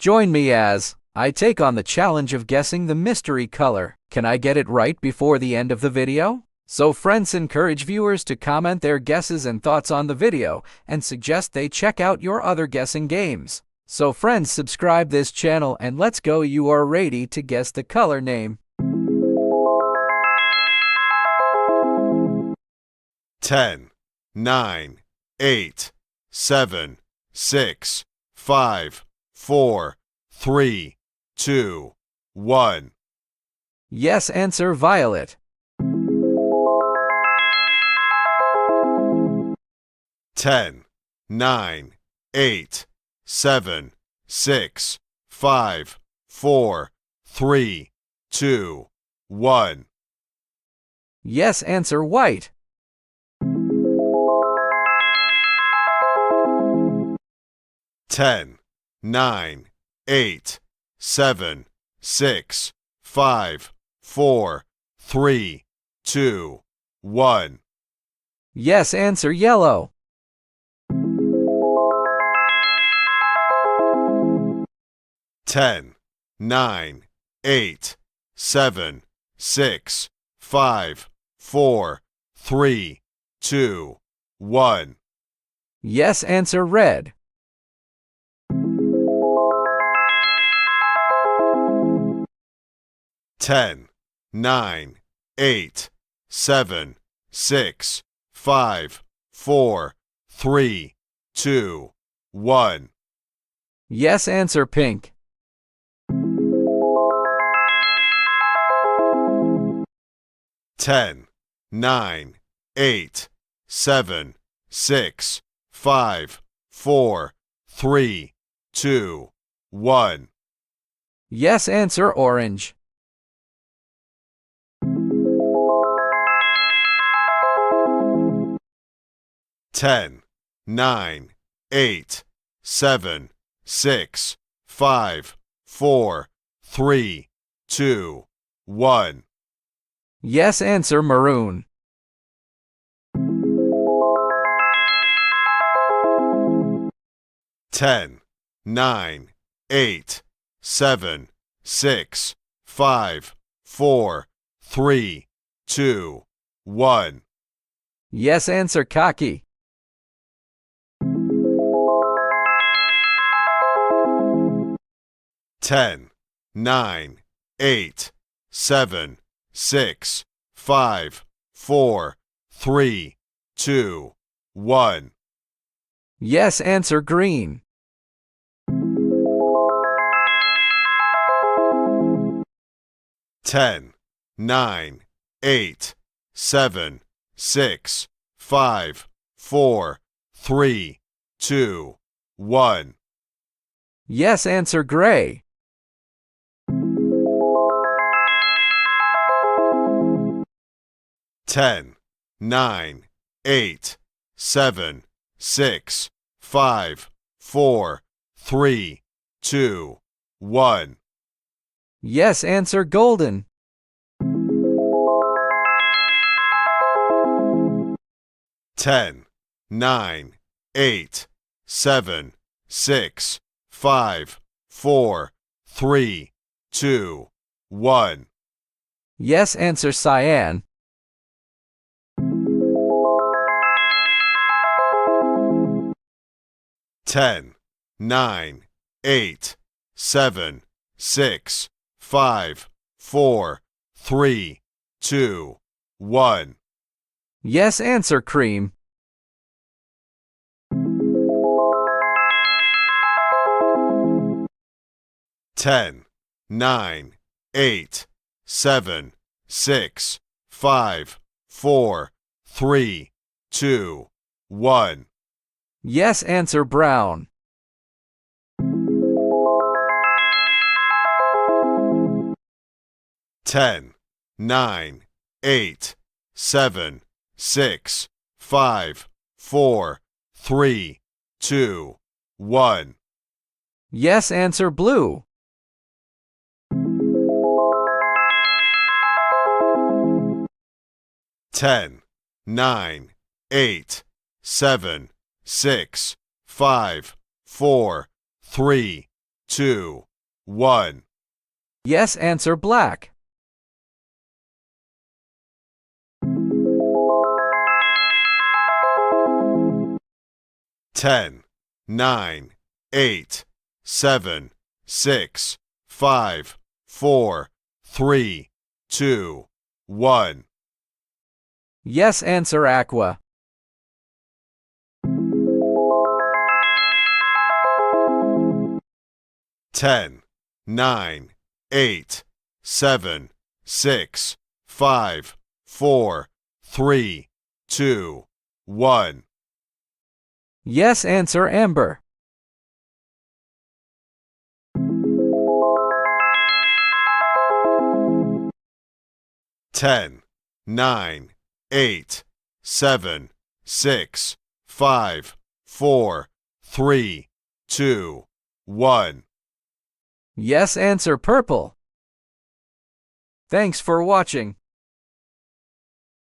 Join me as I take on the challenge of guessing the mystery color. Can I get it right before the end of the video? So friends, encourage viewers to comment their guesses and thoughts on the video and suggest they check out your other guessing games. So friends, subscribe this channel and let's go. You are ready to guess the color name. 10, 9, 8, 7, 6, 5, 4, 3, 2, 1. Yes, answer violet. 10, 9, 8, 7, 6, 5, 4, 3, 2, 1. Yes, answer white. 10, 9, 8, 7, 6, 5, 4, 3, 2, 1. Yes, answer yellow. 10, 9, 8, 7, 6, 5, 4, 3, 2, 1. Yes, answer red. 10, 9, 8, 7, 6, 5, 4, 3, 2, 1. Yes, answer pink. 10, 9, 8, 7, 6, 5, 4, 3, 2, 1. Yes, answer orange. 10, 9, 8, 7, 6, 5, 4, 3, 2, 1. Yes, answer maroon. 10, 9, 8, 7, 6, 5, 4, 3, 2, 1. Yes, answer khaki. 10, 9, 8, 7, 6, 5, 4, 3, 2, 1. Yes, answer green. 10, 9, 8, 7, 6, 5, 4, 3, 2, 1. Yes, answer gray. 10, 9, 8, 7, 6, 5, 4, 3, 2, 1. Yes, answer golden. 10, 9, 8, 7, 6, 5, 4, 3, 2, 1. Yes, answer cyan. 10, 9, 8, 7, 6, 5, 4, 3, 2, 1. Yes, answer cream. 10, 9, 8, 7, 6, 5, 4, 3, 2, 1. Yes, answer brown. 10, 9, 8, 7, 6, 5, 4, 3, 2, 1. Yes, answer blue. 10, 9, 8, 7, 6, 5, 4, 3, 2, 1. Yes, answer black. 10, 9, 8, 7, 6, 5, 4, 3, 2, 1. Yes, answer aqua. 10, 9, 8, 7, 6, 5, 4, 3, 2, 1. Yes, answer amber. 10, 9, 8, 7, 6, 5, 4, 3, 2, 1. Yes, answer purple. Thanks for watching.